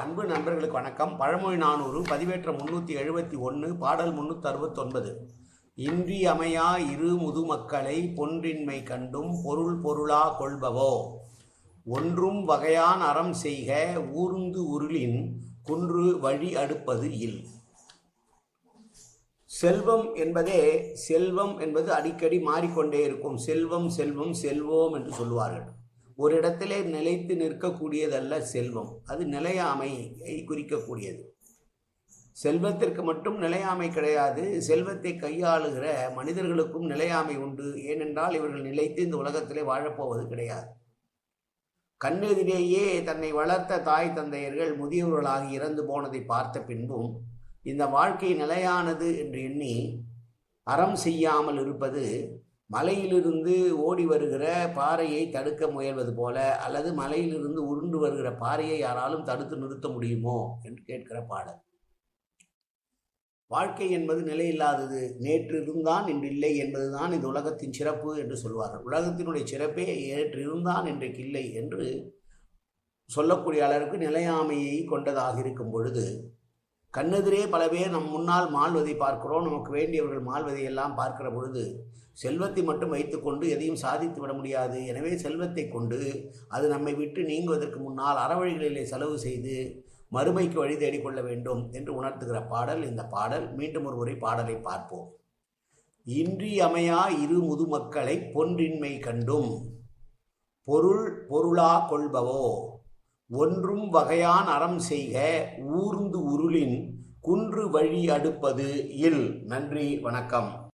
அன்பு நண்பர்களுக்கு வணக்கம். பழமொழி 400 பதிவேற்றம் 371 பாடல் 369. இன்றியமையா இரு முதுமக்களை பொன்றின்மை கண்டும் பொருள் பொருளா கொள்பவோ ஒன்றும் வகையான் அறம் செய்க ஊர்ந்து உருளின் குன்று வழி அடுப்பது இல். செல்வம் என்பது அடிக்கடி மாறிக்கொண்டே இருக்கும். செல்வம் செல்வம் செல்வோம் என்று சொல்வார்கள். ஒரு இடத்திலே நிலைத்து நிற்கக்கூடியதல்ல செல்வம், அது நிலையாமையை குறிக்கக்கூடியது. செல்வத்திற்கு மட்டும் நிலையாமை கிடையாது, செல்வத்தை கையாளுகிற மனிதர்களுக்கும் நிலையாமை உண்டு. ஏனென்றால் இவர்கள் நிலைத்து இந்த உலகத்திலே வாழப்போவது கிடையாது. கண்ணெதிரேயே தன்னை வளர்த்த தாய் தந்தையர்கள் முதியவர்களாக இறந்து போனதை பார்த்த பின்பும் இந்த வாழ்க்கை நிலையானது என்று எண்ணி அறம் செய்யாமல் இருப்பது மலையிலிருந்து ஓடி வருகிற பாறையை தடுக்க முயல்வது போல, அல்லது மலையிலிருந்து உருண்டு வருகிற பாறையை யாராலும் தடுத்து நிறுத்த முடியுமோ என்று கேட்கிற பாடல். வாழ்க்கை என்பது நிலையில்லாதது. நேற்று இருந்தான் இன்று இல்லை என்பதுதான் இந்த உலகத்தின் சிறப்பு என்று சொல்வார்கள். உலகத்தினுடைய சிறப்பே நேற்று இருந்தான் இன்றைக்கு இல்லை என்று சொல்லக்கூடிய அளவுக்கு நிலையாமையை கொண்டதாக இருக்கும் பொழுது, கண்ணெதிரே பல பேர் நம் முன்னால் மாள்வதை பார்க்கிறோம். நமக்கு வேண்டியவர்கள் மாள்வதை எல்லாம் பார்க்கிற பொழுது செல்வத்தை மட்டும் வைத்துக்கொண்டு எதையும் சாதித்து விட முடியாது. எனவே செல்வத்தை கொண்டு அது நம்மை விட்டு நீங்குவதற்கு முன்னால் அறவழிகளிலே செலவு செய்து மறுமைக்கு வழி தேடிக்கொள்ள வேண்டும் என்று உணர்த்துகிற பாடல் இந்த பாடல். மீண்டும் ஒரு முறை பாடலை பார்ப்போம். இன்றியமையா இரு முதுமக்களை பொன்றின்மை கண்டும் பொருள் பொருளா கொள்பவோ ஒன்றும் வகையான் அறம் செய்க ஊர்ந்து உருளின் குன்று வழி அடுப்பது இல். நன்றி, வணக்கம்.